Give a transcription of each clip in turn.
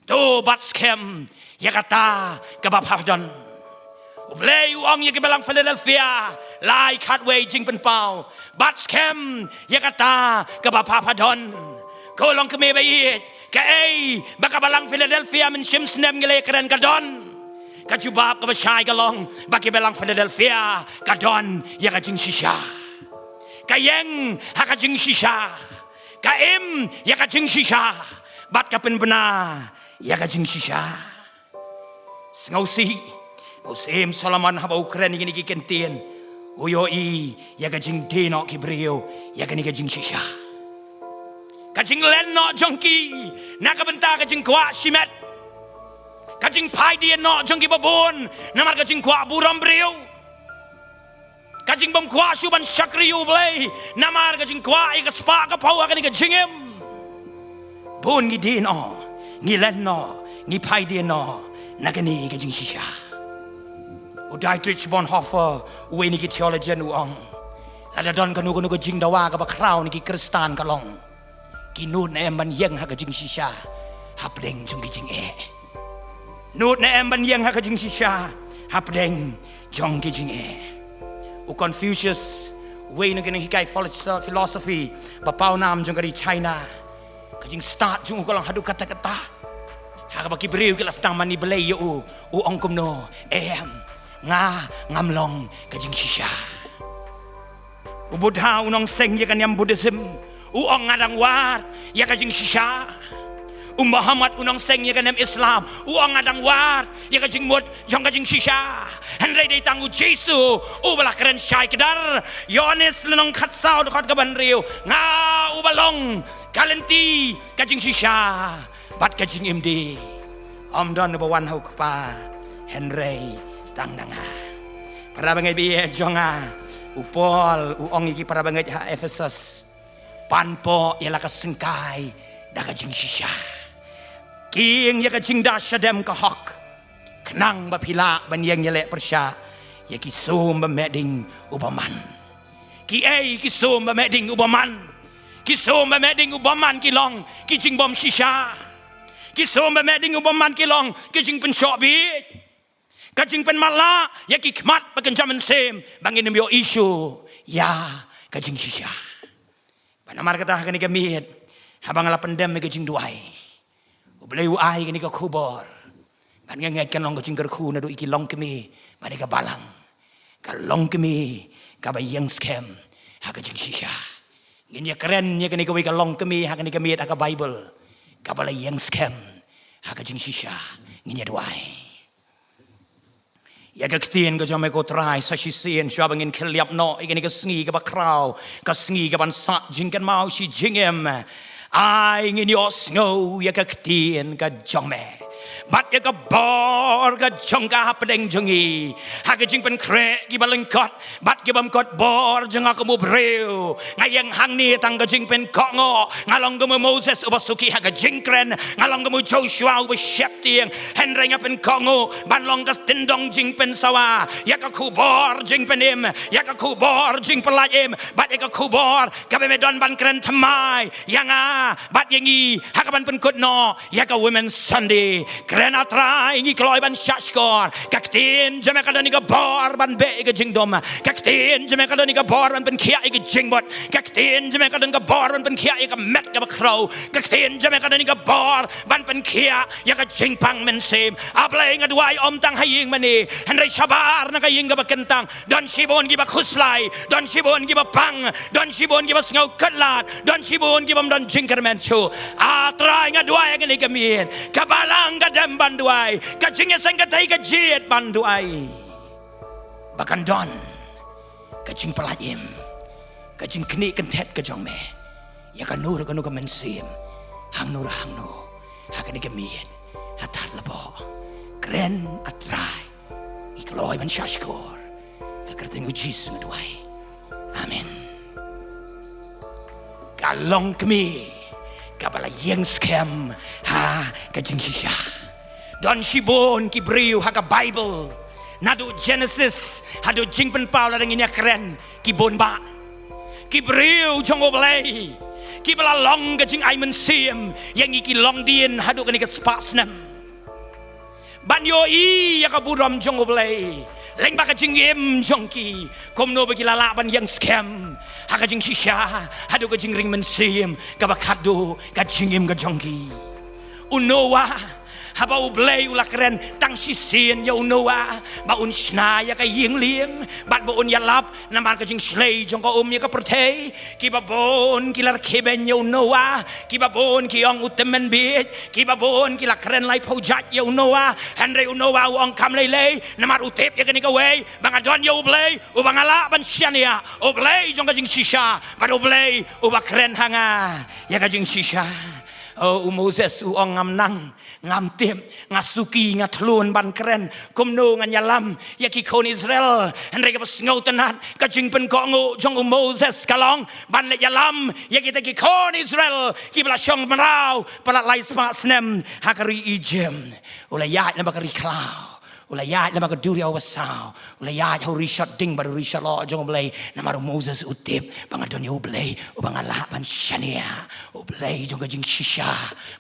tu bat skem ya kata ke bapadon Ublay uang ya ke balang Philadelphia lai Katway jing pen pau bat skem ya kata ke bapadon ko long ke me bayit ke baka balang Philadelphia men shim snem ngele keren kadon kajubab ka basyay kalong baki balang Philadelphia kadon ya ka jing shisha kayeng haka jing shisha kaim ya ka jing shisha bat ka pen bena ya ka jing shisha ngausi usim Solomon haba Ukraine gini kentien uyoi ya ka jing dino kibrio ya ka ni ka jing shisha ka jing lenno jongki na ka benta ka jing kwa shimet ka jing pai dia no jongki babon namar ka jing kwa buram brio ka jing bom kwa shuban shakriu blay namar ka jing kwa i ka spa ka pau ka ni ka jingem bun gi dino ngi lenno ngi pai dia no na ka ni ka jing shisha Dietrich Bonhoeffer uwe ni ki theologian uang ada don kanu kanu ke jing dawa ka bakrau ni ki kristan kalong ki nut na emban yeng ha ka jing shisha hapdeng jong ki jing nut na emban yeng ha ka jing shisha hapdeng jong ki jing u Confucius uwe ni ki kai philosophy ba pau nam jong ka di China ka jing start jong ko lang hadu kata-kata ha ka ba ki breu ki la stang mani belai u ongkum no nga ngamlong ka jing shisha Buddha unong seng ya kan yang Buddhism uong ngadang war ya ka jing shisha Muhammad unong seng ya kan yang Islam uong ngadang war ya ka jing mut jong ka jing shisha henry dei tangu Jesu bala keren syai kedar Yohanes lenong khatsau dekat ka ban riu nga balong kalenti ka jing shisha bat ka jing MD om don bawan hau pa Henry tang danga para bangai bi jonga upol uong iki para bangai ha Efesus panpo ialah ka sengkai da ka jing shisha king ya ka jing da syadem ka hok kenang bapila ban yang nyelek persya ya ki sum bemeding ubaman ki sum bemeding ubaman ki sum bemeding ubaman ki long ki jing bom shisha ki sum bemeding ubaman ki long ki jing pen syok bi kajing pen mala ya ki khmat pakan jaman sem bangin mbio isu ya kajing shisha panamar kata kani kamiet habang la pendem kajing duai ublei uai kani ka khubor ban ngai kan long kajing kerku na do iki long kemi bani ka balang ka long kemi ka bayang scam ha kajing shisha ngin ya keren ya kani ka wi ka long kemi ha kani kamiet ka bible ka balayang scam ha kajing shisha ngin ya duai ya ka ktien ka jame ko trai sa shisien shwabangin khelyap no igani ka sngi ka bakrau ka sngi ka ban sa jingkan mau shi jingem ai ngin yo sngo ya ka ktien ka jame bat ya ka bor ka jongka pedeng jongi ha ka jing pen kre ki balengkot bat ki bam kot bor jonga ka mu breu ngayang hang ni tang ka jing pen kongo ngalong ka mu Moses ubasuki ha ka jing kren ngalong ka mu Joshua ub sheptieng henreng pen kongo ban long ka tindong jing pen sawa ya ka kubor jing pen im ya ka kubor jing pelaim bat ya ka kubor ka be don ban kren thamai yanga bat yangi ha ka ban pen kut no ya ka women Sunday kren atrai ngi kloi ban shashkor kaktin jame ka dani ka bor ban be ka jingdom kaktin jame ka dani ka bor ban pen khia ka jingbot kaktin jame ka dani ka bor ban pen khia ka met ka bakro kaktin jame ka dani ka bor ban pen khia ya ka jingpang men sem ablay nga duai om tang haying mani henry shabar na ka ying ka bakentang don shibon gi ba khuslai don shibon gi ba pang don shibon gi ba ngau katlat don shibon gi bam don jingkermen chu atrai nga duai ka ni ka mien ka balang ka dem banduai ka jinge sang ka tai ka jiet banduai bakan don ka jing pelaim ka jing kni kan thet ka jong me ya ka nur ka nu ka mensim hang nur ha ka ni ka mien hatat labo kren atrai ikloi ban shashkor ka kerting ujis ngadwai amen kalong kmi kabala yeng scam ha ka jing shisha don shibon ki briu ha ka Bible nadu Genesis hadu jing pen pau la ngin ya keren ki bon ba ki briu jong oblay ki bala long ka jing ai men sim yang iki long dien hadu ka ni ka spasnem ban yo i ya ka buram jong oblei leng ba ka jing em jong ki kom no bagi lala ban yang scam ha ka jing shisha hadu ka jing ring men sim ka ba khadu ka jing em ka jong ki unowa haba ublei ula keren tang sisien ya unowa ba un shna ya ka ying lieng bat bo un ya lap na man ka jing slei jong ka ya ka pertei ki ba bon ki lar kheben ya unowa ki ba bon ki ong utemen bi ki ba bon ki la keren lai pojat ya unowa henry unowa ong kam lei na mar utep ya ka ni ka wei bang adon ya ublei u bang ala ban shania ublei jong ka jing shisha ba ublei u ba keren hanga ya ka jing shisha oh Moses uong ngam nang ngam tim ngasuki ngatlun ban keren kumno ngan yalam yaki kon Israel henry ka pasngau tanat ka jing pen ko ngo jong Moses kalong ban le yalam yaki ta ki kon Israel ki bla shong marau pala lai sma snem hakari Egypt ulayat na bakari klau ulayat na bakaduri awasau ulayat ho rishot ding baru rishot lo jong blay na maru Moses utip bangadon yo blay ubangala ban shania ublay jong kajing shisha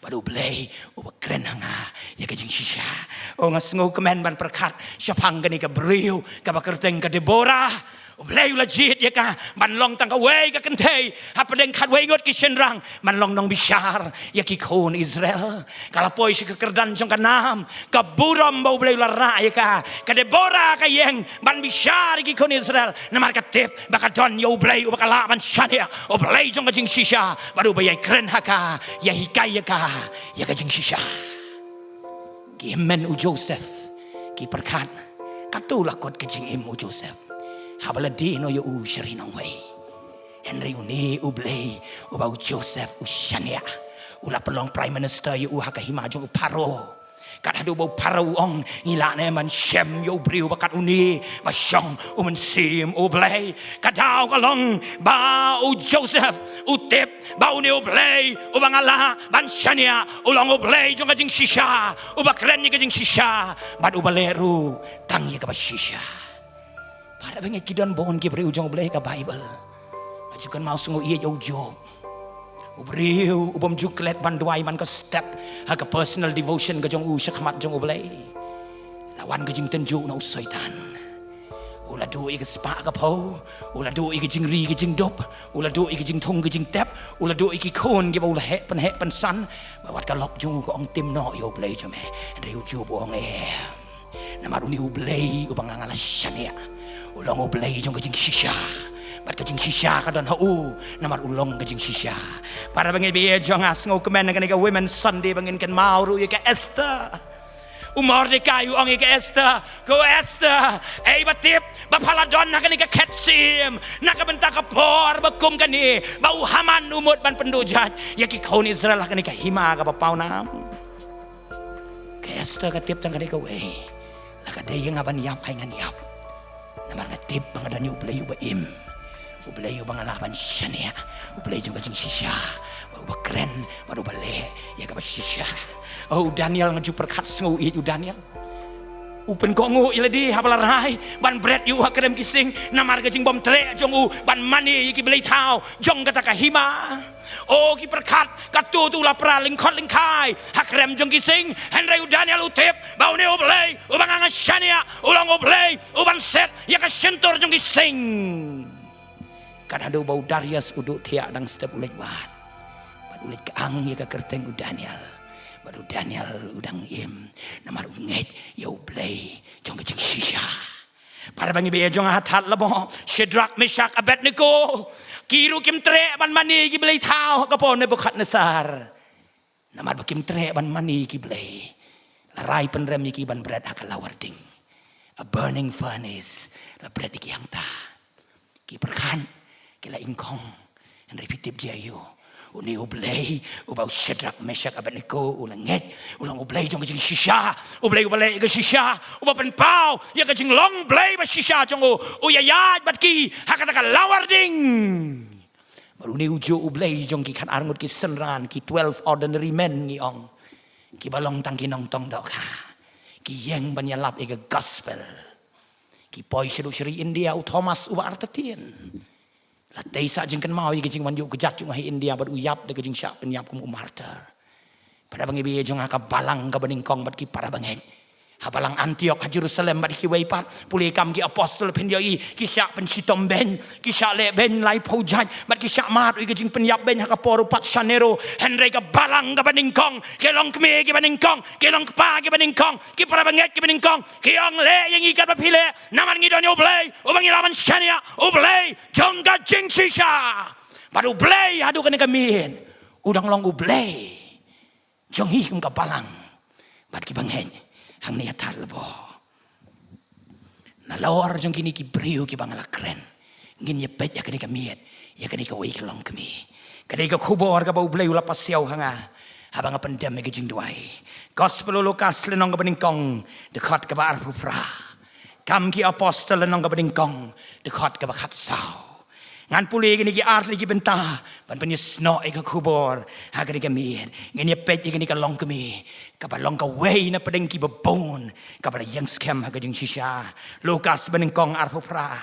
baru blay ubakren hanga ya kajing shisha o ngasngo kemen ban perkat syapang gani ka briu ka bakerteng ka Deborah ublay ulajit ya ka ban long tang ka wei ka kentei ha pedeng khat wei ngot ki senrang ban long nong bishar ya ki kon Israel kala poi si kekerdan jong kanam ka buram bau ublay lara ya ka Deborah ka yeng ban bishar ki kon Israel na mar ka tip bakadon yo ublay ubakala ban shania ublay jong ka jing shisha baru bayai kren haka ya hikai ya ka jing shisha ki men u Joseph ki perkat katulah kot ka jing im u Joseph habala di no yo u serinong wei Henry uni ublei ubau Joseph ushania ula pelong prime minister yo u hakahima jong paro kat hadu bau paro ong ngila ne man shem yo briu bakat uni ba shong umen sim ublei kadau kalong ba u Joseph utip ba uni ublei ubangala ban shania ulang ublei jong kajing shisha ubakren ni kajing shisha bad ubaleru tang ye ka shisha para bengi kidon bon ki briu jong blei ka Bible majukan mau sungu ie yo job ubriu ubom juklet banduai man ka step ha ka personal devotion ka jong u shakmat jong blei lawan ka jing tenju na usaitan ula do i ka spa ka po ula do i ka jing ri ka jing dop ula do i ka jing thong ka jing tep ula do i ki khon ki ba ula he pan san ba wat ka lok jong ko ong tim no yo blei jome riu ju bong na maruni ublei ubangangala shania ulong ublei jong ka jing shisha bat ka jing shisha ka don hau namar ulong ka jing shisha para bangi bi jong asngo kemen ka women Sunday bangin kan mau ru ka Esther Mordecai ong ka Esther ko Esther batip ba paladon na ka ketsim na ka benta ka por ba kum kani ba Haman umot ban pendujat yaki kon Israel ka hima ka papaw nam ka Esther ka tip tang ka we la ka day nga ban yap ay ngan yap namar ka tip bang adan ublay ubaim ublay ubang alaban shania ublay jong kajing shisha ba kren baru bale ya ka shisha oh Daniel ngaju perkat sngu i Daniel upen kongu iladi habalarai ban bread yu hakrem kising namar kajing bom tre jong u ban mani ki belai tau jong kata ka hima oh ki perkat katu tu lapra lingkot lingkai hakrem jong kising Henry Daniel utip bau ne ublay ubang anga shania ulang ublay uban set ya ka sentor jong kising kadado bau Darius uduk tiak dang step ulit wat bad ulit kaang ya ka kerteng u Daniel baru Daniel udang im namar unget ya ublay jong kajing shisha para bangi be jong hatat labo Shadrach Meshach Abednego kiru kim tre ban mani ki belai tau ka pon Nebukadnezar namar bakim tre ban mani ki belai larai penrem ki ban bread hakalawarding a burning furnace la bread ki yang ta ki perkan kila ingkong and repetip dia yo uni ublay ubau Shadrach Meshach Abednego ulang nget ulang ublay jong kajing shisha ublay ka shisha ubapen pau ya kajing long blay ba shisha jong u yayat bat ki hakata ka lawarding baru ni ujo ublay jong ki kan arngut ki senran ki 12 ordinary men ni ong ki balong tang ki nong tong dok ha ki yeng banyalap gospel ki poi sedu seri India u Thomas uba artatien La desa jing kan mau ye jing wan yu kejat jing hai India bad uyap de jing syak penyap kum martyr. Pada bangi biye jong ka balang ka beningkong bad ki para bangi. Habalang Antioch ha Jerusalem bad ki weipat pulih kam ki apostol pen yai ki syak pen sitom ben ki syak le ben lai pojaj bad ki syak mat ui jing penyap ben ha ka poru pat Sanero henry ka balang ka beningkong ki long kme ki beningkong ki long pa ki beningkong ki para bangi ki beningkong ki ong le yang ikat ba pile naman ngi don oblay ubangi lawan shania oblay jong ka jing shisha bad oblay adu kan ka min udang long oblay jong hi kum ka balang bad ki bangen hang ni atar lebo na lawar jong kini ki brio ki bangala kren ngin ye pet ya kini ka miet ya kini ka wei ka long kami kini ka kubor ka bau blei ula pasiau hanga habang pendem ke jing duai gospel Lukas lenong ka beningkong dekat ka ba arpu pra kam ki apostol lenong ka beningkong dekat ka ba khat sau ngan puli gini ki art lagi bentah pan penyes no eka kubor ha gini ka miet ngin ye pet gini ka long kami ka ba long ka wei na pedeng ki babon ka ba yang scam ha gading shisha Lukas beningkong arpu pra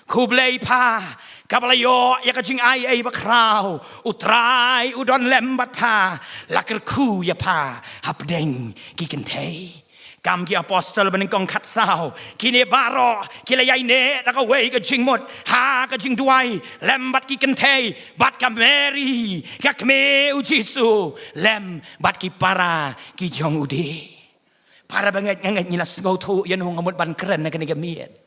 kublei pa ka ba yo ya ka jing ai ba krau utrai udon lembat pa lakir ku ya pa ha pedeng ki kentei kam ki apostol beningkong khat sao kini baro kila yai ne da ka wei ka jing mot ha ka jing duai lembat ki kentei bat ka Mary ka kme u Jesu lem bat ki para ki jong udi para banget ngangat nyilas ngau thu yan hong amut ban keren na kani ka miet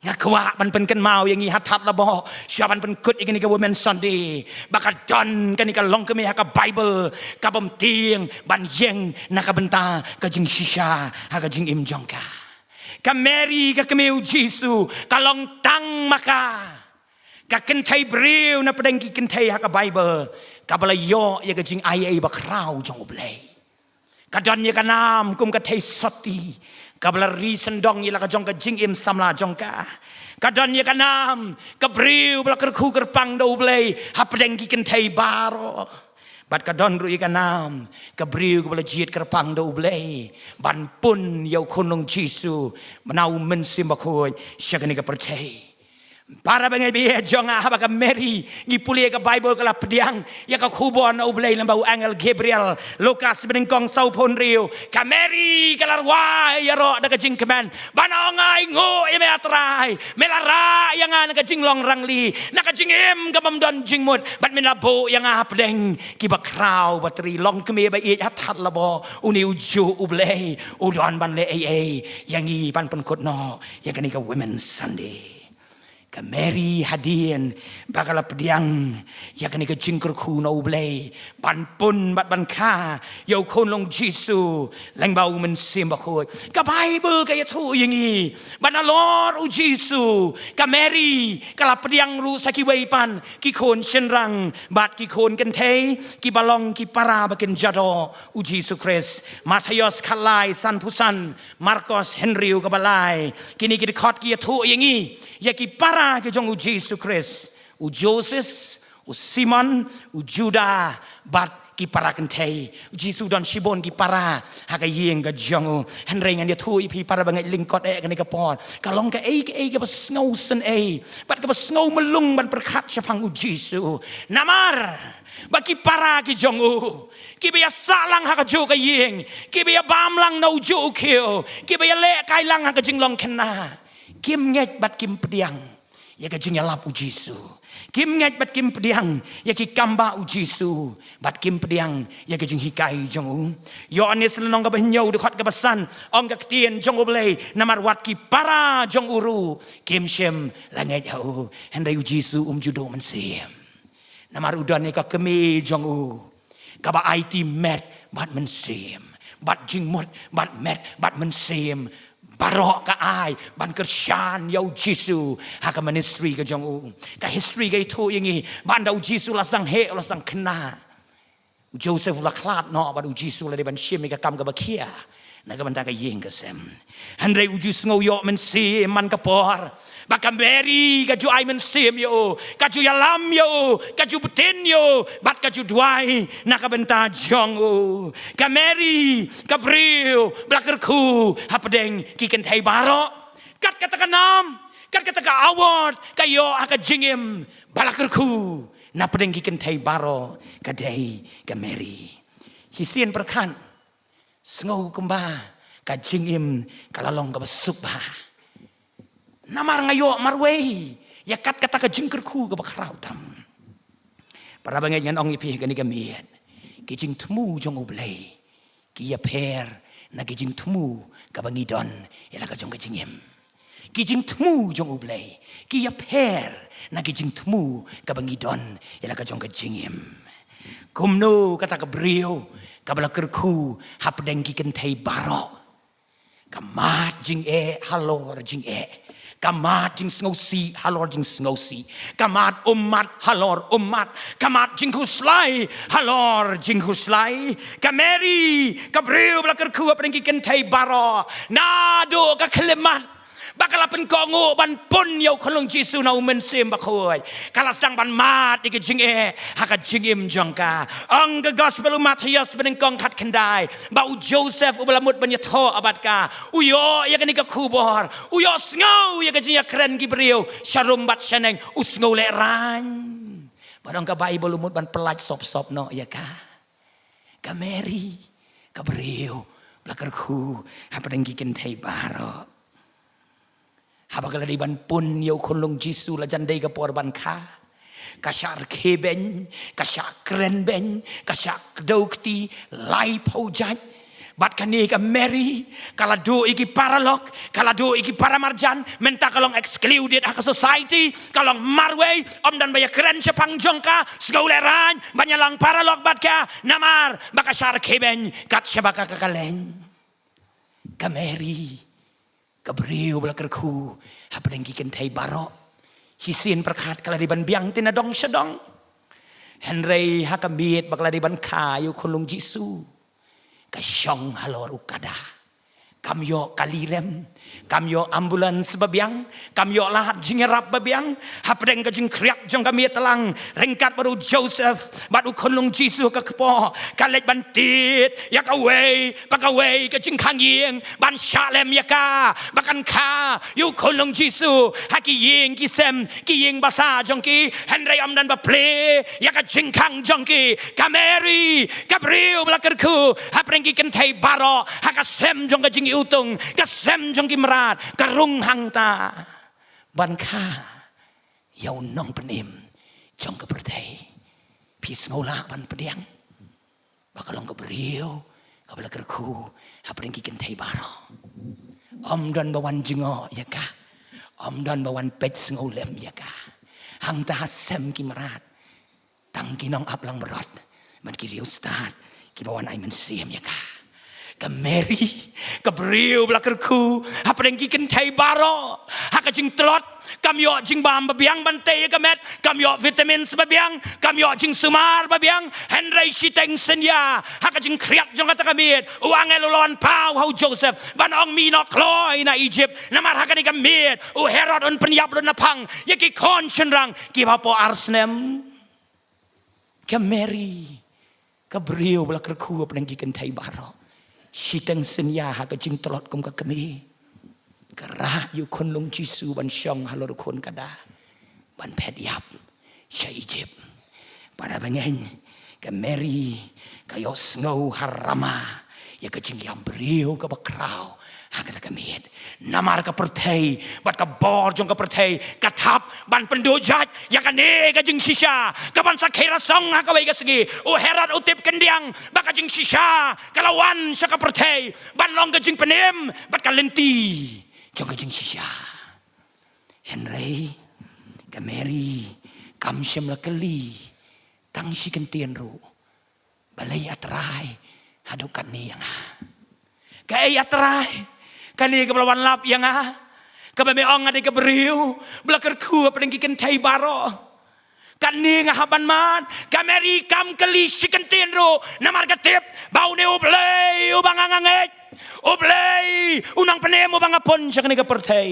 ngakwa ban pen kan mau yang i hatat la bo syaban pen kut ikani ka women Sunday baka don kani ka long kami ha ka Bible ka bom tieng ban yeng na ka benta ka jing shisha ha ka jing im jongka ka Mary ka kami u Jesu ka long tang maka ka kentai briu na pedeng ki kentai ha ka Bible ka bala yo ya ka jing ai ba krau jong oblei ka don ya ka nam kum ka thei soti kabla ri sendong ila ka jong ka jing im samla jong ka kadon ye kanam ka briu bla ker khu ker pang do blei ha pedeng ki ken thei baro bat kadon ru ye kanam ka briu bla jiet ker pang do blei ban pun yau khunong Jesu menau men sim ba khoi syakani ka perthei para bangai biye jonga haba ka Mary ngi puli ka Bible ka la pediang ya ka kubon na ublay lambau angel Gabriel Lukas beningkong sau pon riu ka Mary ka larwai ya ro da ka jing kemen banongai ngo ime atrai melara yang an ka jing long rangli na ka jing em ka mamdon jing mut bat min labo yang a pedeng ki ba krau batri long keme ba i hat labo uni uju ublay udon ban le yang i ban pen kut no ya ka ni ka women Sunday ka Mary hadien bakal pediang ya kani ka jingker ku no blei ban pun bat ban kha yo khon long Jesu lang bau men sim ba khoi ka Bible ka ya thu yang i ban Lord u Jesu ka Mary ka la pediang ru saki wei pan ki khon chen rang bat ki khon kan thei ki balong ki para ba ken jado u Jesu Christ Matthias khalai san pusan Marcos Henry ka balai kini ki khot ki ya thu yang i ya ki para ke jong u Jesu Christ u Joseph u Simon u Judah bat ki para kentei Jesu don shibon ki para ha ka yeng ka jong henrengan dia thui pi para bangai lingkot kan ka pon kalong ka ka besngau sen bat ka besngau melung ban perkhat syapang u Jesu namar baki para ki jong u ki biasa lang ha ka jo ka yeng ki biya bam lang no jo kyo ki biya le kai lang ha ka jing long kena kim nget bat kim pediang ya ka jing yalap u Jesu kim nget bat kim pediang ya ki kamba u Jesu bat kim pediang ya ka jing hikai jong u Yohanes lenong ka banyo de khot ka basan ong ka tien jong u blei namar wat ki para jong uru kim shem langet ya u hendai u Jesu judo men sim namar udan ka kemi jong u ka ba IT met bat men sim bat jing mot bat met bat men sim barok ka ai ban kershan yau Jesu ha ka ministry ka jong u ka history ka itu yang i ban dau Jesu la sang he la sang kena Joseph la klat no ban Jesu la de ban shim ka kam ka bakia na ka ban ta ka yeng ka sem handai u Jesu ngau yo men si man ka por ba ka Mary ka ju ai men sim yo ka ju yalam yo ka ju putin yo bat ka ju duai na ka ban ta jong u ka Mary ka briu blakar ku ha pedeng ki kan thai baro kat katakan nam Kan kata ka award kayo aka jingim balakerku na pedenggikan thai baro kadai ka Mary. Hisien perkan sengau kemba ka jingim kalalong ka basukba. Namar ngayo marwei yakat kata ka jingkerku ka bakrau tam. Para banget ngan ong ipih kani ka miet. Kijing temu jong ublay. Kiya per na kijing temu ka bangidon ila ka jong ka jingim. Kijing temu jong ublay. Kiya per na kijing temu ka bangidon ila ka jong ka jingim. Kumno kata ka brio ka balakerku hapdeng kiken thai baro. Kamat jing halor jing Kamat jing sngosi halor jing sngosi. Kamat umat halor umat. Kamat jing huslai halor jing huslai. Kameri kabriu balakerku hapdeng kiken thai baro. Nado ka kelemat. Bakal apen kongo ban pun yau kolong Jisu na umen sim bakoy. Kala sedang ban mat ike jing haka jingim jongka. Ang the gospel Matius beneng kong kat kendai. Bau Joseph ubalamut banyato abatka. Uyo ya kani ka kubor. Uyo sngow ya ka jinya keren gibriu. Syarum bat sheneng usngow le ran. Barang ka Bible umut ban pelaj sop-sop no ya ka. Ka Mary ka briu blakerku hapedeng kiken thai baro. Habagala di ban pun yau kolong Jisu la jandai ka porban ka. Kasyar keben, kasyak keren ben, kasyak daukti, lai paujat. Bat kani ka Mary, kala do iki paralok, kala do iki paramarjan, menta kalong excluded aka society, kalong marway, om dan baya keren sepang jongka, segauleran, banyalang paralok bat ka, namar, baka syar keben, kat syabaka kakaleng. Ka Mary. Kabriu balakerku hapdeng kiken thai baro. Hisin perkat kala di ban biang tinadong sedong. Henry hakamiet bakala di ban kayu kulung Jisu. Kasyong halor ukada. Kamyo kalirem, kamyo ambulans babiang, kamyo lahat jingerap babiang, hapdeng ka jing kriak jong kami telang, rengkat baru Joseph, baru kulung Jisu ke kepo, kalet bantit, ya kawai, pakawai ka jing kangyeng, ban syalem ya ka, bakan ka, yu kulung Jisu, haki yeng kisem, ki yeng basa jong ki, Henry am dan baple, ya ka jing kang jong ki, Kameri, kabriu belakerku, hapdeng ki kentai baro, hakasem jong ka jing utung kasem jong kimrat karung hangta ban kha yau nong penim jong ke pertai pis ngola ban pediang bakalong ke beriu kabala kerku hapring kiken thai baro om dan bawan jingo ya ka om dan bawan pet ngolem ya ka hangta hasem kimrat tang kinong aplang berot man kiliu start kibawan ai men siem ya ka ka Mary, ka beriu belakerku, apa yang kiken thai baro, haka jing telot, kamyo jing bam babiang bante ka met, kamyo vitamin sebabiang, kamyo jing sumar babiang, Henry siteng senya, haka jing kriak jong kata kamiet, uang elulon pau hau Joseph, ban ong minok kloy na Egypt, namar haka ni kamiet, Herod on penyap lun napang, yaki kon senrang, kibapo arsnem, ka Mary, ka beriu belakerku, apa yang kiken thai baro. Siteng senya haka jing telot kum ka kami. Kerah yu kon lung Jisu ban syong halor kon kada. Ban pet yap. Sya Egypt. Pada bangen. Ka Mary. Kayo sngau harama. Ya ka jing yam beriu ka bakrau. Haka ta kamiet. Namar ka pertai. Bat ka bor jong ka pertai. Katap ban pendojat. Ya ka ne ka jing sisya. Ka ban sakira song haka wai ka segi. Herod utip kendiang. Baka jing sisya. Kalawan sa ka pertai. Ban long ka jing penem. Bat ka lenti. Jong ka jing sisya. Henry. Ka Mary. Kam syam la kali. Tang si kentien ru. Balay atrai. Hadukan ni yang kaya atrai. Kani ke pelawan lap yang kabame ong ade ke beriu belakerku apa yang kiken thai baro kani ngahaban man Kameri kam keli sikentien ro namar ketip bau ne ublay ubang angangek ublay unang penem ubang apon sakani ke pertai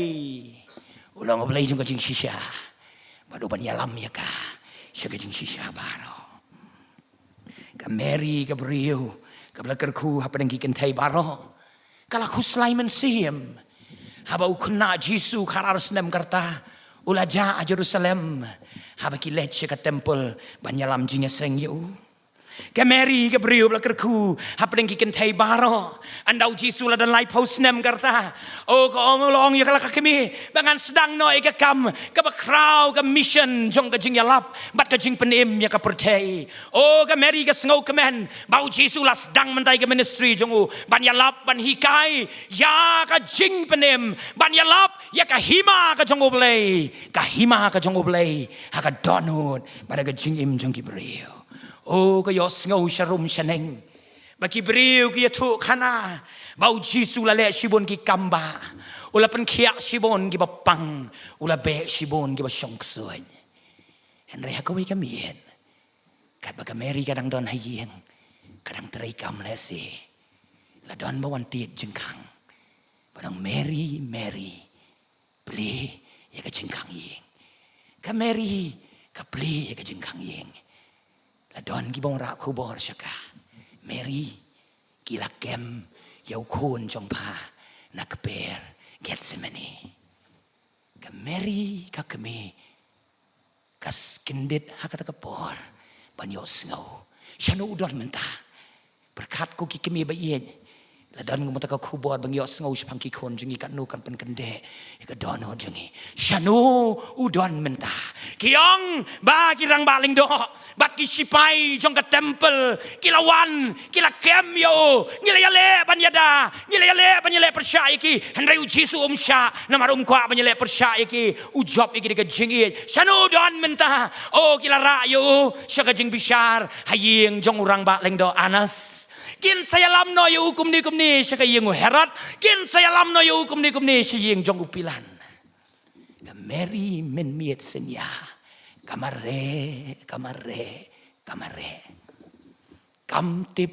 ulang ublay jung kajing sisya badu ban yalam ya ka sakajing sisya baro Kameri ke beriu ke belakerku apa yang kiken thai baro kalau aku Sulaiman siem, haba ukuna Jisu kararas nem karta ulaja a Jerusalem haba kilet ke temple banyalam jinya seng yu ke Mary ke beriu bela kerku hapeng kiken thai baro andau Jisu la dan lai post nem karta oh ko long ya kala kami bangan sedang noi ke kam ke bakrau ke mission jong ke jing yalap bat ke jing penim ya ke perthai oh ke Mary ke sngau kemen bau Jisu la sedang mentai ke ministry jong u ban yalap ban hikai ya ke jing penim ban yalap ya ke hima ke jong oblei ke hima ke jong oblei ha ke donut ban ke jing im jong ki beriu oh ke yos ngau sharum shaneng baki beriu ki tu khana bau Jisu la le shibon ki kamba ula pen khiak shibon ki bapang ula be shibon ki basong suai henry ha ko wi ka mien kat ba ka Mary kadang don hayeng kadang terai kam le si la don ba wan tiet jeng khang padang Mary beli ya ka jeng khang yeng ka Mary ka beli ya ka jeng khang yeng la don ki bong ra khu bor shaka Mary ki la kem yau khun jong pa na keper Gethsemane ka Mary ka kemi kas kendit hakata kapor ban yo ngau shanu udon menta berkat ku ki kemi ba ye la don ngum ta ka khu bor bang yo ngau shpang ki khon jingi kan nu kan pen kende ka don ho jingi shanu udon menta kiong ba ki rang baling do bat ki sipai jong ka temple kilawan kila kem yo ngile yale ban yada ngile yale ban yale percaya ki henry Jisu sha namarum kwa ban yale percaya ki ujob ki ka jingi shanu udon menta oh kila ra yo shaka jing bishar hayeng jong urang baling do Anas kin saya lam no yu kum ni syaka yengu herat kin saya lam no yu kum ni syeng jong upilan ka Mary men miet senya kamare kamtip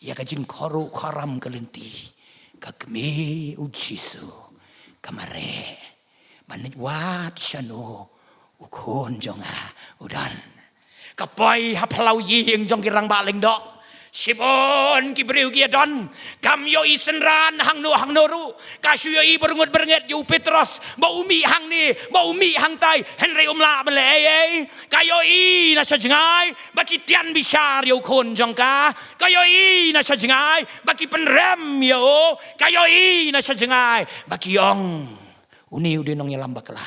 ya ka jing khoru kharam kalenti ka kemi u Jisu kamare banit wat shano ukon jonga udan kapoi haplau yeng jong kirang baling do Sibon ki beriu ki don kam yo isenran hang noru kasu yo i berengut yu Petros ba umi hang ni ba umi hang tai Henry umla mele kayo i na sajngai baki tian bisar yo kon jongka kayo i na sajngai baki penrem yo kayo i na sajngai baki yong uni udinong yalam bakla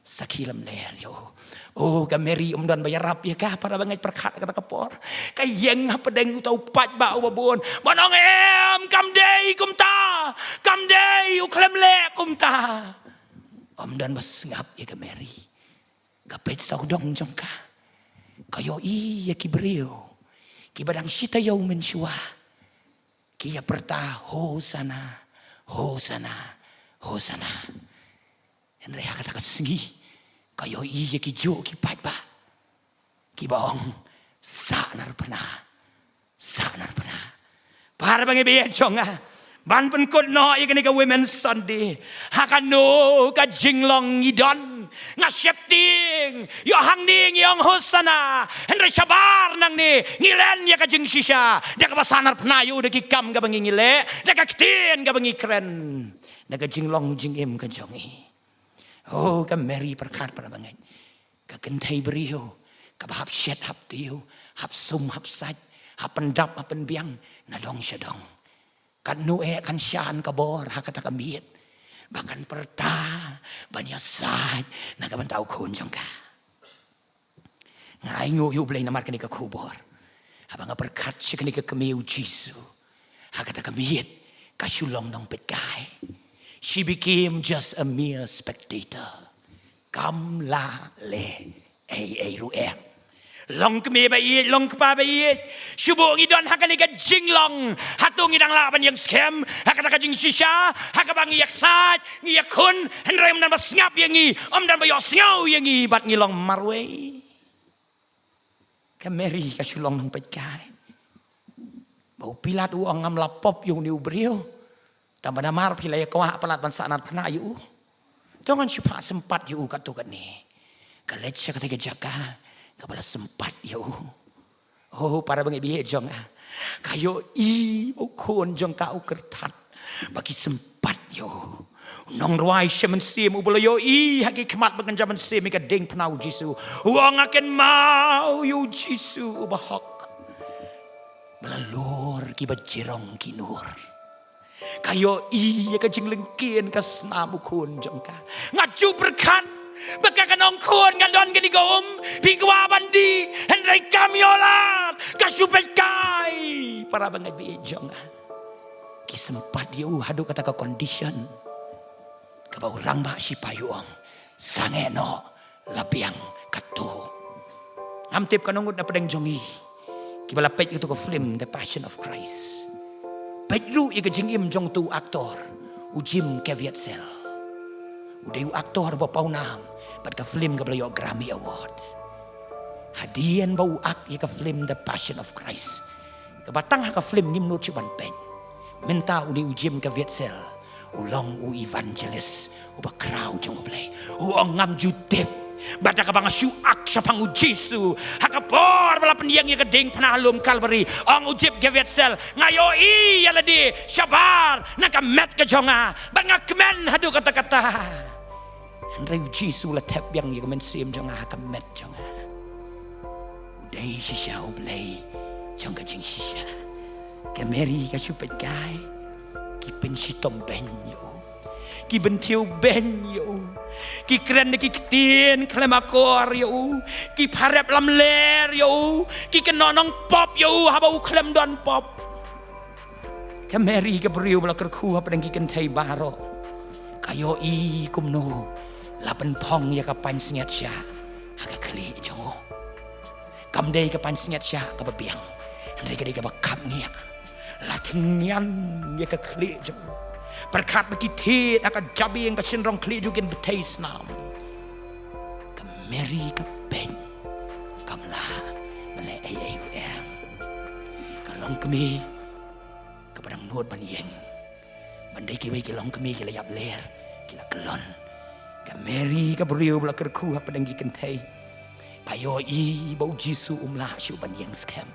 sakilam ler yo oh ka Mary dan bayarap ya kah para bangai perkat kata kapor kayeng apa deng utau pat ba ubabon banong kam day uklem le kumta dan bas ngap ya ka Mary kapet saudong jongka kayo i ya kibrio kibadang sita yaw mensua kiya perta hosana Henry kata kasengi kayo iya ki jo ki pat ba ki baong sanar pernah para bangi biya chonga ban pen kod no ya kani ka Women's Sunday hakano ka jinglong idon nga shepting yo hang ning yong hosana henry shabar nang ni ngilen ya ka jing shisha da ka sanar pernah yu de ki kam ka bangi ngile da ka ktin ka bangi kren da ka jinglong jing im ka jongi oh ka Mary perkat pada bangai ka kentai beriu ka bahap syet hap tiu hap sum hap saj hap pendap hap penbiang nadong syadong kan nu kan syan ka bor hakata ka miet bahkan perta banyak saj na ka bantau kun jongka ngai ngu yu blai namar kani ka kubor habang perkat syakani ka kemiu Jisu hakata ka miet ka syulong nong petkai. She became just a mere spectator. Kam la le ay rueng. Long kemi bai long kpa bai. Shubo ngidon hakani ka jinglong. Hatung idang laban yang scam. Hakata ka jing shisha. Hakabang yak sat. Ngiyak kun. Henry dan bas ngap yang ngi. Dan bayos ngau yang ngi. Bat ngilong marway. Ka Mary ka shulong nang petkai. Bau pilat uang ngam lapop yung ni ubrio. Tambah namar pilai kawah pelat ban sanat pernah yu. Jangan syupa sempat yu katukan ni. Kalet syakata jaga kabala sempat yu. Oh para bangi biye jong kayo i ukon jong ka ukertat bagi sempat sempat yo nong ruai semen sim ubolo yo I hagi kemat bagan zaman sim ika ding penau Jisu uang akan mau yo Jisu bahak melalur ki bajirong ki nur kayo I ka jing lengkien ka snamu kun jongka ngaju berkat bakakan ong kun ngadon gani gom pigwa bandi henry kamiolan kasupet kai para bangai bi jonga ki sempat dia hadu kata ka condition ka orang ba si payuang sangeno lapiang katu amtip kanungut na pedeng jongi ki bala pet itu ko film The Passion of Christ pet ru i ka jingim jong tu aktor ujim keviat sel udah aktor ba paunam pat ka film ka bala Grammy Award hadian bau ak i ka film The Passion of Christ ka batang ka film nim no chuban pen minta uni ujim keviat sel ulong u evangelist u ba crowd jong play u ngam jutep bata ka bang suak sa pangu Jisu hakapor bala pendiang ya keding panalum Calvary ang ujib gevet sel ngayo I yaladi sabar nakamet ka jonga ban ngakmen hadu kata-kata Andrei Jisu la tep yang ya men sim jonga hakamet jonga udai shisha ublay jonga jing shisha ke Mary ka supet guy ki pensitom benyo ki bentiu benyo ki keren ki ketien klemakor yo ki parep lamler yo ki kenonong pop yo habau klem don pop ke Mary ke beriu bala kerku apa deng ki kentai baro kayo I kumno lapen pong ya ka pansingat sya aga kli jongo kamdei ka pansingat sya ka babiang ndai ka ka bakap ngia latengyan ya ka kli jongo berkat begitu akan jabi yang kesenrong kli juga betai senam kemeri ke pen kamlah mele AAM kalong kemi kepadang nuot banyeng bandai kiwi kilong kemi kila yap ler kila kelon kemeri ke beriu bela kerku apa dengki kentai payo I bau Jisu umlah syu banyeng scam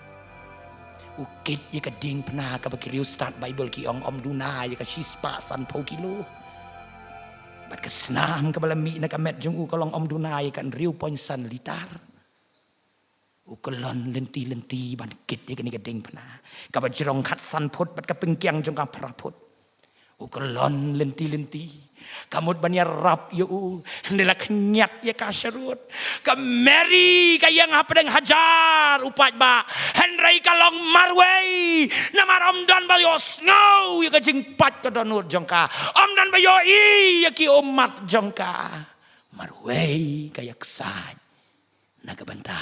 ukit ya ka ding pernah ka bakiriu start Bible ki ong om duna ya ka shispa san po kilo bat ka snam ka balami na ka met jung u kalong om duna ya kan riu poin san litar u kolon lenti ban kit ya ka ni ka ding pernah ka ba jirong khat san put bat ka pengkiang jung ka praput u kolon lenti kamut banya rap yo hendela kenyat ya kasyarut ka Mary kayang hapadeng hajar upat ba Henry kalong marway namar omdan bayo snow ya kajing pat ka donut jongka omdan bayo I ya ki umat jongka marway kayak sad nagabanta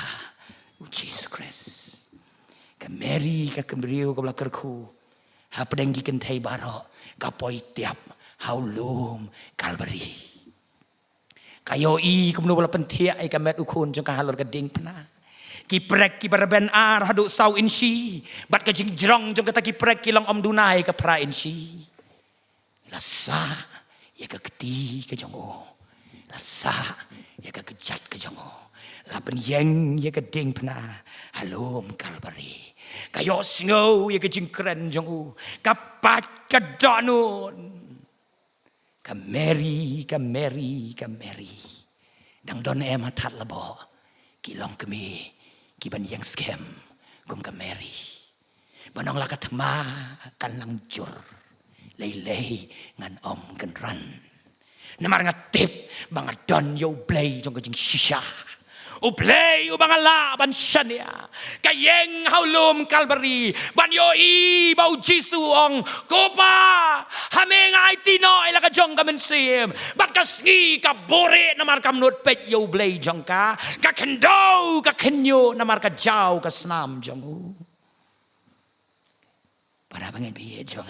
u Jesus Christ ka Mary ka kembriu ka belakerku hapadeng gikentai baro kapoy tiap haulum Calvary kayo I kumno wala pentia ay kamet ukun jong kahalor kading pena kiprek ki baraben ar hadu saw insi bat ka jing jrong jong kata kiprek kilang om dunay ka pra insi lasa ya ka keti ka jongo lasa ya ka kejat ka jongo lapen yeng ya ka ding pena halum Calvary kayo singo ya ka jing keren jongo kapat ka donun ka Mary dang don em hatat labo kilong kami kiban yang scam kum ka Mary banong la katma kan lang jur lay ngan om kan ran namar nga tip banga don yo play jong jing shisha u play u banga la ban shania kayeng haulum Calvary ban yo I bau Jisu ong kopa hameng ai tino ila ka jong ka mensim bat ka sngi ka bore namar kam nut pet yo play jong ka kendo ka kenyo namar ka jau ka snam jong u para bangen biye jong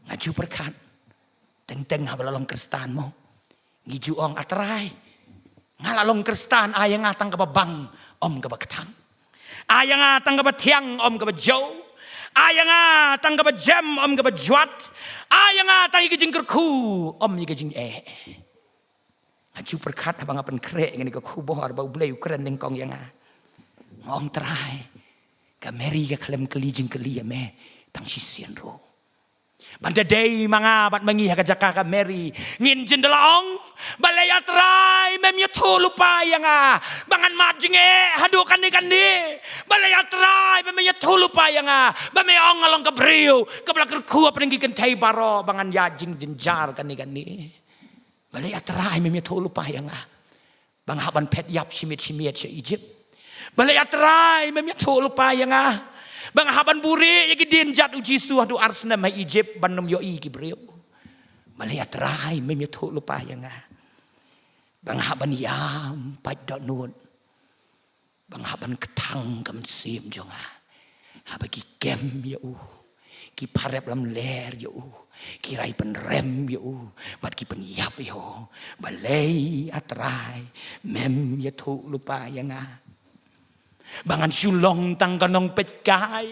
ngaju perkat teng habalong kristan mo ngiju ong atrai ngalalong kristan ayang atang kababang om kabakatang ayang atang kabatiang om kabajaw ayang atang kabajem om kabajwat ayang atang igijing kerku om igijing ngaju perkat abang apan krek ngani ka kubor bau blay ukren ning kong yang ngong trai ka Mary ka klem kelijing keli me tang sisien ro Banda day mga bat mangi hakajaka ka Mary ngin jendelaong balay atray mem yutu lupa nga bangan majinge hadu kandi balay atray mem yutu lupa nga bame ong along kabriu kablak ku aprengi kentai baro bangan yajing jenjar kandi balay atray mem yutu lupa nga bang haban pet yap simit se Egypt balay atray mem yutu lupa nga bang haban buri ya gidin jat uji suah du arsna mai Egypt banum yo i gibreu balai atrai mem yo thu lupa yang bang haban yam pai dot nun bang haban ketang kam sim jonga habagi kem yo ki parep lam ler yo ki rai pen rem yo bat ki pen yap yo balai atrai mem yo thu lupa yang bangan sulong tang kanong pet kai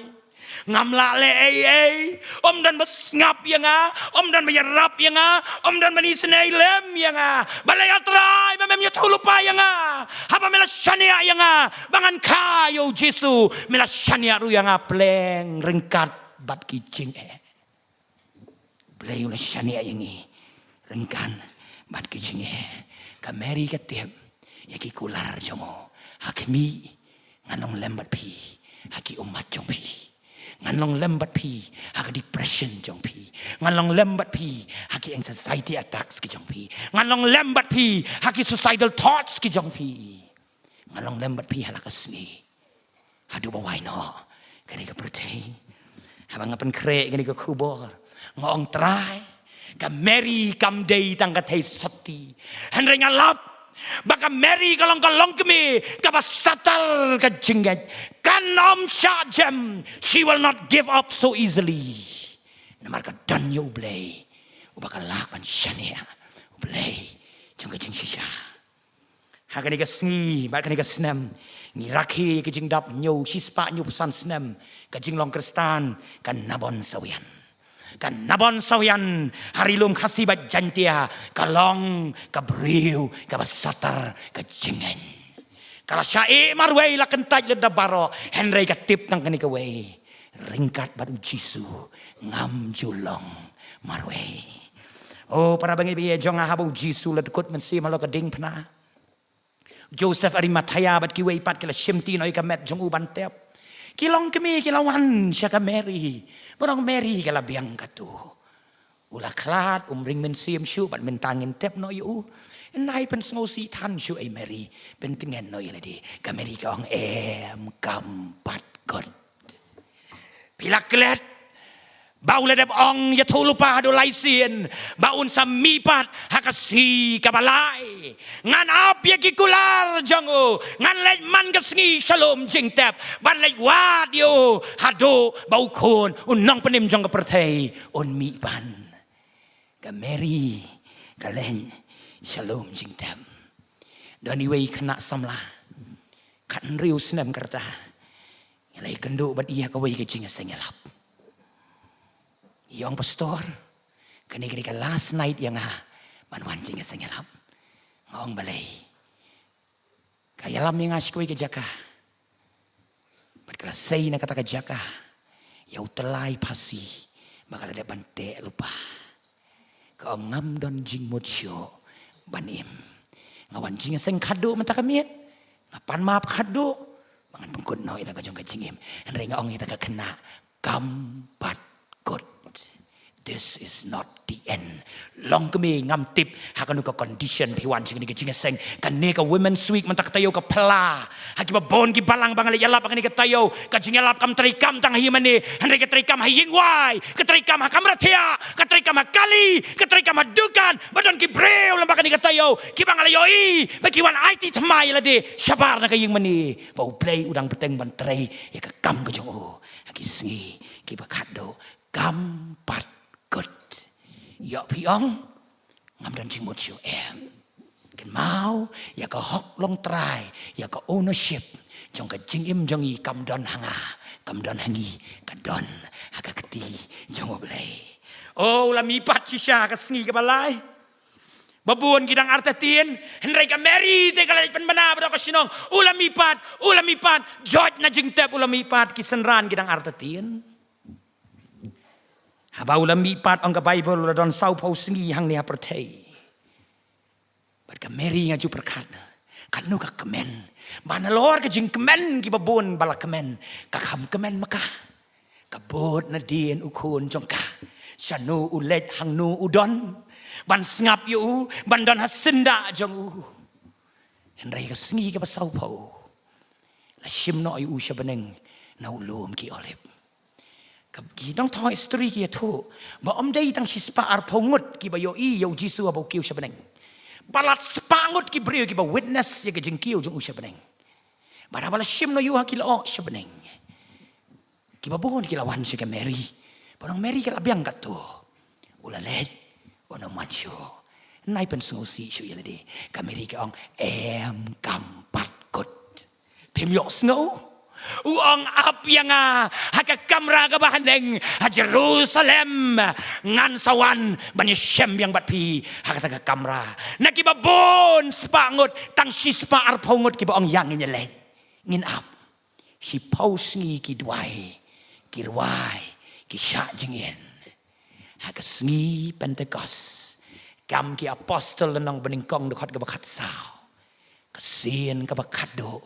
ngam la le om dan bas ngap yang om dan bayarap yang om dan mani senai lem yang balai atrai memem yutu lupa yang haba mela shania yang bangan kayo Jesu mela shania ru yang pleng rengkat bat kicing bleu la shania yang rengkan bat kicing kameri katep yaki kular jomo hakmi nganong lembat pi haki umat jong pi nganong lembat pi haki depression jong pi nganong lembat pi haki anxiety attacks ki jong pi nganong lembat pi haki suicidal thoughts ki jong pi nganong lembat pi halaka sni hadu bawai no kani ka pertai habang ngapen kre kani ka kubor ngong trai ka Mary kam day tang ka thai sati hanre ngalap baka Mary kalong kami kabasatal ka jingget kan om syajem she will not give up so easily namar ka danyo blay ubaka laban shania blay jong ka jing shisha hakani ka sngi bakani ka snem ni rakhi ka jing dap nyo shispa nyo pesan snem ka jing long kristan kan nabon sawian kan nabon sawian harilum khasi bat jantia kalong kabriu kabasatar kajingen kala syai marway la kentaj le dabaro henry katip tang kani kaway ringkat badu Jisu ngam julong marway oh para bangi biye jong habu Jisu le dekut mensi malo kading pna Joseph Arimathaya bat kiway pat kala shimti noi kamet jong uban tep kilong kami kilawan siya ka Mary. Barang Mary kalabiang katu. Ula klat umring men siam syu bat mentangin tep no yu. Nai pen sngo si tan syu ay Mary. Pentingen no yaladi. Ka Mary ka ong kampat god. Pilak klet. Bau ledep ong ya tulupa do laisien baun samipat hakasi kabalai ngan ap ya kikular jango ngan lej man kasngi shalom jingtep ban lej wad yo hado bau kon unong penim jong perthai on mi pan ka Mary ka len shalom jingtep doni wei kena samla kan riu senam kerta ngalai kendo bat iya ka wei ka jinga sengelap Yong pastor, kani ka last night yang manwan jinga sengelap, ngong balay. Kaya lam yang asyik ka jaka, berkala say na kata ka jaka, yaw telay pasi, bakal ada bante lupa. Kau ngam don jing modsyo banim, ngawan jinga seng kado mata kamiet, ngapan maap kado, mangan pengkut no ila ka jong ka jingim, henry ngong ita ka kena kampat god. This is not the end. Long kami ngam tip hakanu ka condition piwan sing ni ka seng kani ka women's week man tayo ka pla haki ba bon ki balang bangali yalap kani ka tayo ka jingalap kam trikam tang himani henry ka trikam hayingwai ka trikam hakamrathia ka trikam kali ka trikam dukan badon ki breu lam kani ka tayo ki bangali yoi bakiwan IT thamai lade shabar na kaying mani bau play udang peteng bantrai ya ka kam ka jong haki singi ki ba kado kampat good. Ya piong ngam dan jing modsyo kan mau ya ka hok long try ya ka ownership jong ka jing im jong i kam don hangi ka don haka keti jong oblay oh la mi pat sisha ka sngi ka balai babun gidang artetien henry ka Mary te kala pen bana bado ka sinong ulami pat George na jing tep ulami pat kisenran gidang artetien Habau la mi pat ang ka Bible la don sau pau sengi hang ni hapertei. Bat ka Mary ngaju perkat. Kanu ka kemen. Mana lor ka jing kemen ki babon bala kemen. Ka kham kemen maka. Ka bot na dien ukun jong ka. Shanu ulet hang nu udon. Ban ngap yu ban don hasinda jong u. Henry ka sengi ka pasau pau. La shim no yu shabaneng na ulum ki olip. Ki dong thoi istri ki tu. Ba om dei tang sispa ar pongut ki ba yo I yo Jisu abo kiu shabaneng. Balat spangut ki brio ki ba witness ya ka jing kiu jong u shabaneng. Ba bala shim no yu ha ki la shabaneng. Ki ba bon ki lawan si ka Mary. Parang Mary ka labiang ka tu. Ula let ono mancho. Nai pen sungu si shu ya ledi. Ka Mary ka ong em kam pat kut. Pem yok sngo. Uang ap yang haka kamra ka bahandeng ha Jerusalem ngan sawan banyak syem yang bat pi haka taka kamra nakibabon spangut tang sispa arpongut ki baong yang nyeleng ngin ap si pausngi ki duai ki ruai ki sya jingin haka sngi Pentecost kam ki apostol nang beningkong dekat ka bakat sao kasien ka bakat do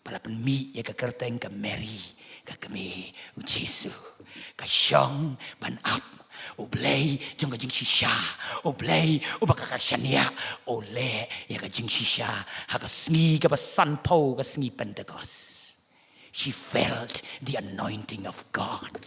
Palapan mi ya ka kerteng ka Mary ka kami u Jesu ka syong ban ap o blay jong ka jing shisha o blay o baka ka shania o le ya ka jing shisha ha ka sngi ka basan po ka sngi Pentecost. She felt the anointing of God.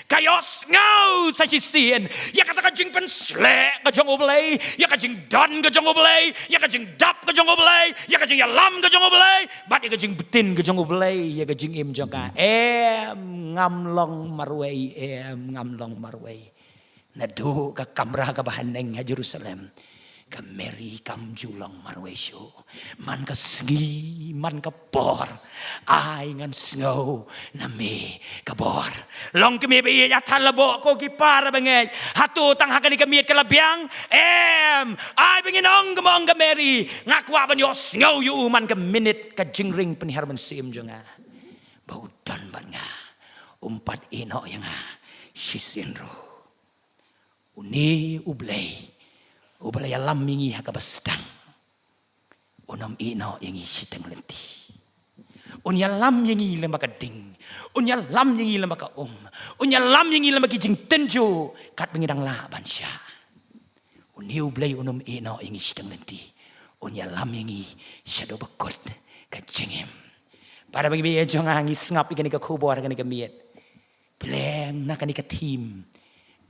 Kayos ngau sa sisian ya kata ka jing pen sle ka jong oblay ya ka jing don ka jong oblay ya ka jing dap ka jong oblay ya ka jing yalam ka jong oblay bat ya ka jing betin ka jong oblay ya ka jing im jong ka ngam long marway nadu ka kamra ka bahaneng ha Jerusalem ka Mary kam julong marway syo man ka sngi man ka por ai ngan sngo na me ka bor long kami be ya thalabo ko ki para bangay hatu tang hakani kamiet ka labyang ai benginong gamong ka Mary ngakwa ban yo sngo yu man ka minute ka jingring penherman sim jonga baudan ban nga umpat ino yang sisinro uni ublay Ubalaya lam mingi hakabastang. Unam ino yang isitang lenti. Unya lam yang ila makading. Unya lam yang ila maka Unya lam yang ila makijing tenjo. Kat mengidang laban siya. Uni ublay unam ino yang isitang lenti. Unya lam yang siya do bakot. Kajingim. Para bagi biya jong angis ngap ikan ika kubor ikan ika miet. Pleng na kanika team.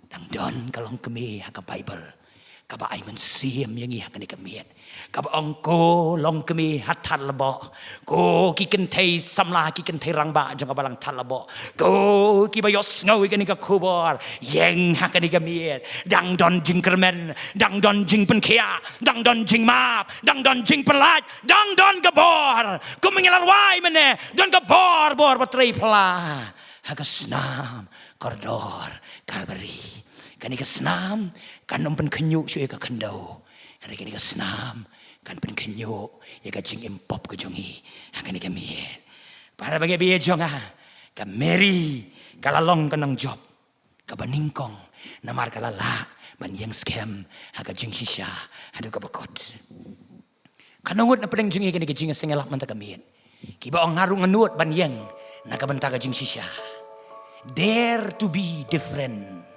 Dang don kalong kami haka Bible. Kaba ay man siyam yang iha kani kamiet. Kaba angko long kami hatat labo. Ko kikentay samla kikentay rangba jang kabalang talabo. Ko kibayos ngawi kani kakubor. Yang hakani kamiet. Dang don jing kermen. Dang don jing penkia. Dang don jing map. Dang don jing pelat. Dang don gabor. Ko mengilarway mene. Don gabor bor batray pala. Hagasnam. Kordor. Calvary. Kani ka senam kan pen kenyu syue ka kendau hari kani ka senam kan pen kenyu ya ka jing impop ka jongi kani ka miet para bagi biye jonga ka Mary kalalong kanang job ka baningkong namar kalala ban yang scam ha ka jing shisha hadu ka bakot kanungut na pedeng jingi kani ka jing sengelak man ta ka miet kiba ong harung nganut ban yang nakabanta ka jing shisha dare to be different.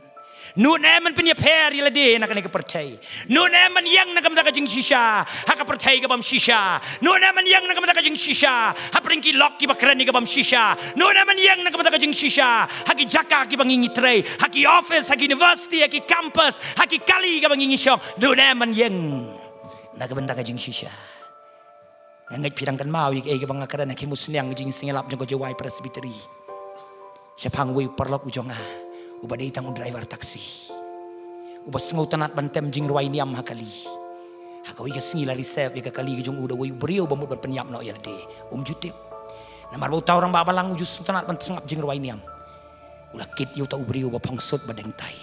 Nun eman punya per ila de nak ka percay. Nun eman yang nak ka jing shisha, haka percay ka bam shisha. Nun eman yang nak ka jing shisha, ha pringki lock ki bakran ka bam shisha. Nun eman yang nak ka jing shisha, haki jaka ki bangingi tray, haki office, haki university, haki campus, haki kali ka bangingi shop. Nun eman yang nak ka jing shisha. Ngangat pirangkan mau ik ka bangakaran haki musnyang jing singelap jong ko jawai presbytery. Siapang wi perlok ujonga. Uba datang driver taksi. Uba sengaw tanat bantem jing ruay niam hakali. Hakawi ka singila reserve ka kali jong uda way brio bamut ban penyap no yalde. Jutip. Namar bau tau orang babalang ujus tanat ban sengap jing ruay niam. Ulakit yu tau brio ba pangsut badeng tai.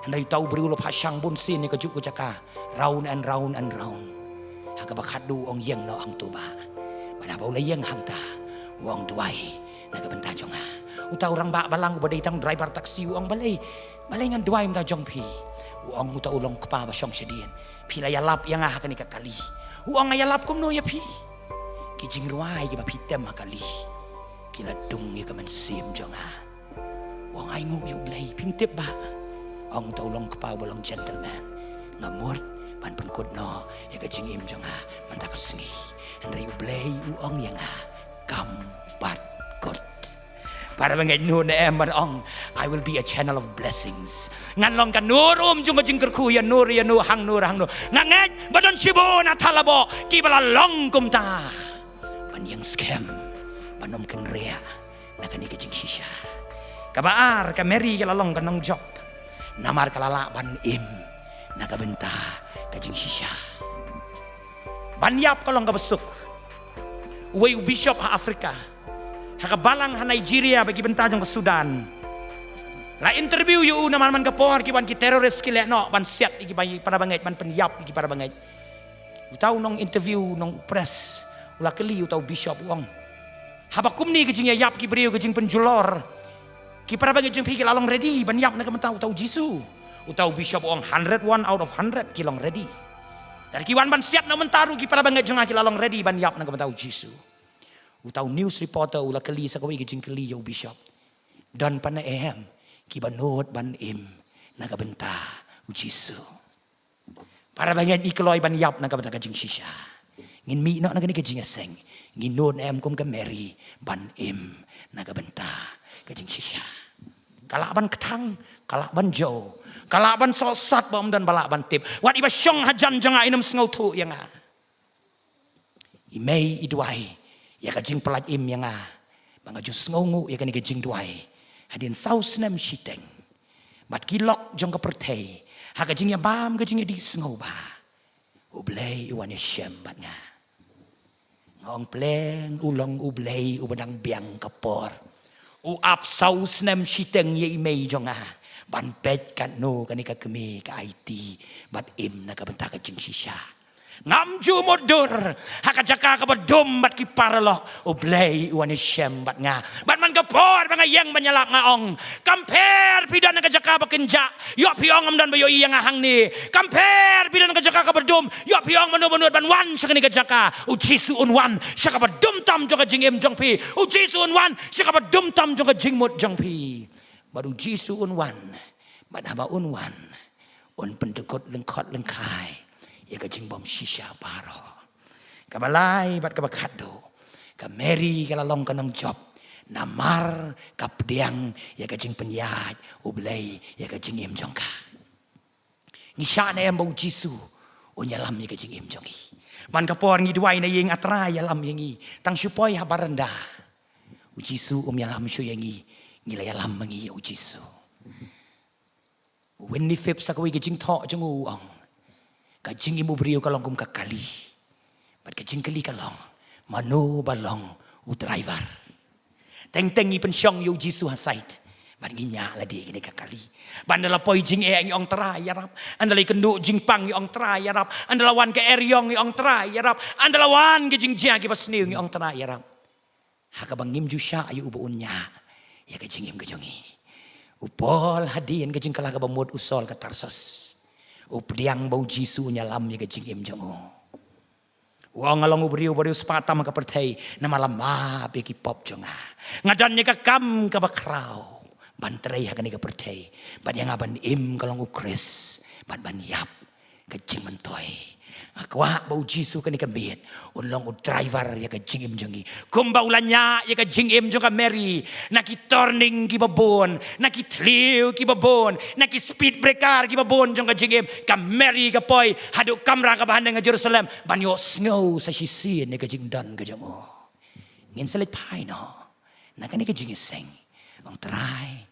Handai tau brio lo pasyang bonsin ni ka juk jaka. Round and round and round. Hakabak hadu ong yang no ang tuba. Pada bau la yang hamta. Wong duai. Nagabanta jonga. uta orang bak balang badai tang driver taksi uang balai ngan duai mta jong pi uang uta ulong kepa ba syong sedien pi la yalap yang ah kan kali uang yalap kum no ya pi kijing ruai ki ba pitem kali kila dung ya kaman sim jong ah uang ai ngu yu blai pintip ba uang uta ulong kepa bolong gentleman ngamur pan penkut no ya kijing im jong ah mantak sengi andai yu blai uang yang ah kampat kot para bangai nur na em ong I will be a channel of blessings ngan long kan nur jung jing kerku ya nur hang nur nganget badon sibo na talabo ki bala long kum ta pan yang scam panom ken rea na kan jing shisha kabaar ka meri ka long kan nong job namar kalala ban im na ka benta ka jing shisha ban yap kalong ka besuk way bishop ha Afrika hakabalang ha Nigeria bagi bentajong ke Sudan la interview yu na man kapor ki ban ki teroris ki le no ban siat iki para banget ban penyap iki para banget utaw nong interview nong press ula keli utaw bishop uang habakum ni kijing yap ki beriu kijing penjulor ki para banget jeng pi lalong ready ban yap na kamentaw utaw Jisu utaw bishop uang 101 out of 100 kilong ready dari kiwan ban siat na mentaru ki para banget jeng ki lalong ready ban yap na kamentaw Jisu utaw news reporter ula keli sa kawai kijing keli yo bishop dan pana ehem ki banot ban im nagabenta ujisu para banyak ikloy ban yap nagabenta kajing shisha ngin mi no nagani kajing seng ngin non em kum ka Mary ban im nagabenta kajing shisha kalaban ketang kalaban jo kalaban sosat bom dan balaban tip wat iba syong hajan janga inem sengau tu yang a imei idwai ya kajing pelat im yang ah bangaju ngongu ya kani kajing duai hadin saus nem shiteng bat kilok jong kapertei ha kajing ya bam kajing di ngau ba ublei uwan ya shem bat nga ngong pleng ulong ublei ubadang biang kapor uap saus nem shiteng ya imei jong ah ban pet kan no kani ka kemi ka IT bat im na kabenta kajing shisha ngamju modur hakajaka ka badum bat ki paralo oblay uane shem bat nga bat man kapor banga yang banyalap nga ong kamper pidan kajaka bakenja yo piong am dan bayo yang ahang ni kamper pidan kajaka ka badum yo piong manu ban wan sakani kajaka ujisu unwan saka badum tam jong jingem jong pi ujisu unwan saka badum tam jong jingmut jong pi baru jisu unwan bat haba unwan un pendekut lengkot lengkai ya kajing bom shisha paro kabalai bat kabakado ka Mary kalalong kanang job namar kapdiang ya kajing penyat ublay ya kajing im jongka ngisya na em bau Jisu onyalam ya kajing im jongi man kapor ngidwai na yeng atra yalam yengi tang supoi habaranda ujisu yalam syu yengi ngilayalam mengi ujisu when ni fip sakwi kajing tho jong uang kajing imu beriu kalong kum kakali bat kajing kali kalong mano balong u driver teng i pensyong yu Jisu hasait ban ginya la di kini kakali bandala poi jing eng ong tra yarap andala kenduk jing pang ong tra yarap andala wan ke eryong ong tra yarap andala wan ke jing jia ki pasniu ong tra yarap hakabang ngim jusha ayu ubunya ya kajing im kajongi upol hadien kajing kala ka bamut usol ka Tarsus updiang bau Jisu nyalam ya kajing im jongo wang along ubriu bariu sepatam ka pertai na malam ma peki pop jonga ngadan ni ka kam ka bakrau bantrei ha ka pertai ban yang aban im kalong ukris ban yap kajing mentoi akwa bau Jisu ka biet ulong u driver ya kajing im jongi kumbaulanya ya kajing im jonga Mary naki turning ki babon naki tliu ki babon naki speed breaker ki babon jong kajing im ka Mary ka poi haduk kamra ka bahan nga Jerusalem banyo snow sa sisin ni kajing dan ka jongo ngin salit pai no nakani kajing seng ong try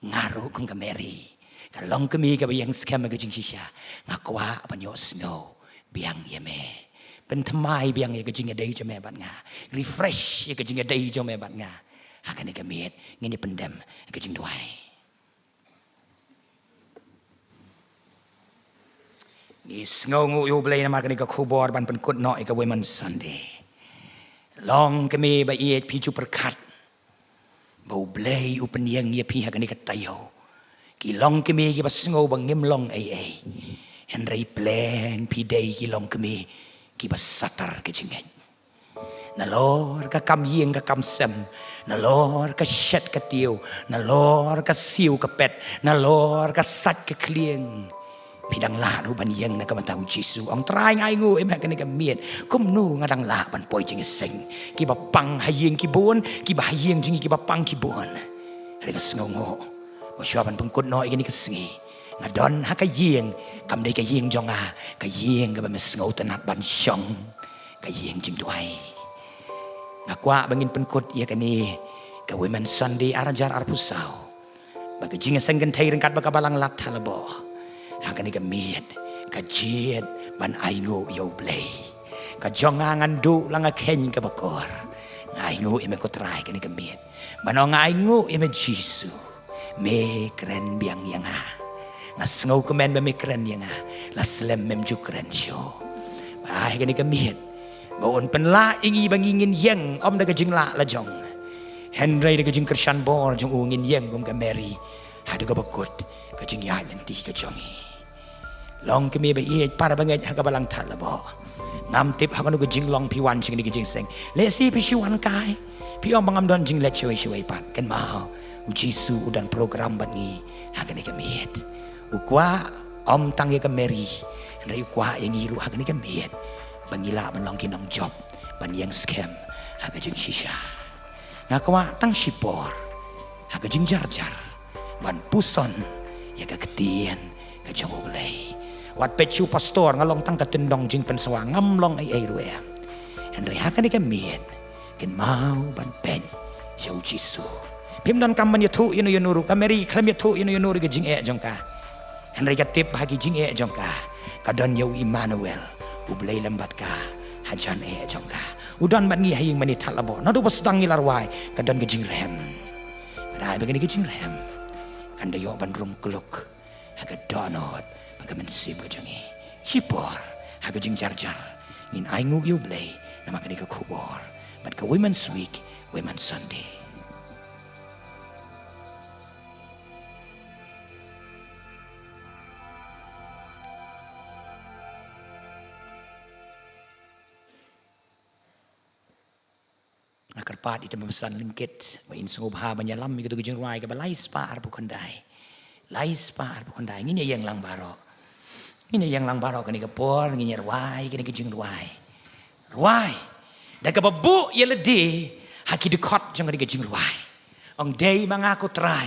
ngaro kung ka Mary kalong kami ka bayang scam kajing shisha ngakwa banyo snow biang yeme pentamai biang ya kajing day jome bat nga refresh ya kajing day jome bat nga hakan ka miet ngini pendem kajing duai ni sngongu yu blay na markan ka kubor ban penkut no ka Women's Sunday long kami ba iet piju perkat bau ublay upenyang ya pihak ni katayo kilong kami ki basngo bangim long ai Henry pleng pidai kilong kami ki basatar ke jingay nalor ka kamyeng ka kamsem nalor ka shet ka tiyo nalor ka siw ka pet nalor ka sat ka klieng pidang la nu ban yang na kamantau Jisu ang try ngai ngu em ka ni ka miet kum nu ngadang la ban poi jing seng ki ba pang hayeng ki bon ki ba hayeng jing ki ba pang ki bon re ka sngongo mo syaban pengkut no igini ka singi ngadon ha ka yeng kam dei ka yeng jonga ka yeng ka ba mesngau tanat ban syong ka yeng jing tuai ngakwa bangin pengkut ia ka ni ka women Sunday arajar arpusau ba ka jing seng gen thai rengkat ba ka balang lat thalabo Hakan ni kamiet, kajiet ban aingo yo play, kajongangan do lang aken ka bakor, ngaingo ime ko try kani kamiet, bano ngaingo ime Jisu, me keren biang yang ngasngau kemen be me keren yang laslem mem ju keren syo, bahai kani kamiet, baon penla ingi bangingin yang om da kajing la jong, Henry da kajing Krishan bor jong ungin yang gum ka Mary, hadu ka bakut kajing ya nanti kajongi. Long kami be ie para banget ha ka balang that labo ngam tip ha kanu ka jing long pi wan jing ni ka jing seng le si pi shi wan kai pi om bangam don jing let shwe pat kan mau u Jisu udan program ban ni ha ka ni ka miet u kwa om tang ye ka Mary rai kwa yang iru ha ka ni ka miet bangila ban long kinong job ban yang scam ha ka jing shisha na kwa tang shipor ha ka jing jar ban puson ya ka ketien ka jong oblay wat pechu pastor ngalong tang katendong jing pensawang ngamlong ai ruya Henry hakan ni kamiet ken mau ban pen show Jisu pim dan kam man yatu ino yunuru kameri klam yatu ino yunuru ge jing jongka Henry katip bagi jing jongka kadon yo Emmanuel ublay lambat ka hajan jongka udan ban ngi haying mani thalabo nadu basdang ngilarwai kadon ge jing rem rai begini ge jing rem kan dayo ban rum keluk haga donot bagaimana sib kejangi sipor haga jing jar in aingu you blay nama kani ka kubor but ka Women's Week Women's Sunday Akarpat itu memesan lingkit main sungubha banyalam gitu kejeng ruai ka balai spa ar bukandai lais pa ar bukandai ngini yang lang baro ini yang lang baro kani kapor ngini ruai kani kejeng ruai da ka babu ye ledi haki dekot jang kani kejeng ruai ong dei mangaku try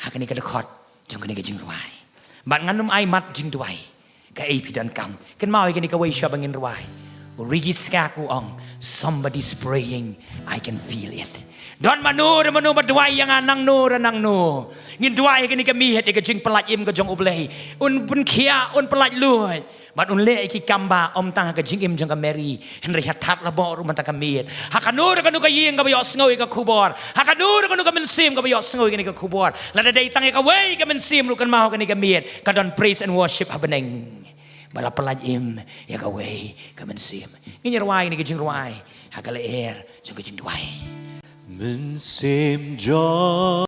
hakani ka dekot jang kani kejeng ruai bat nganum ai mat jing duai ka ai pidan kam kan mau kani ka wei shabangin ruai rigis kaku ong somebody's praying I can feel it don manu maduai yang anang nu ranang nu ngin duai kani kami het ka jing pelat im ka jong ublei un pun kia un pelat lui bat un le ki kamba om tang ka jing im jong ka Mary Henry hatat la bo rum ta kami hakanu ka nu ka ying ka yo snoi ka kubor hakanu ka nu ka men sim ka yo snoi ka kubor la dai tang ka wei ka men sim lu kan mau kani kami ka don praise and worship habeneng bala pelat im ya ka wei ka men sim ngin ruai ni ka jing ruai hakale jong ka jing duai mình xem gió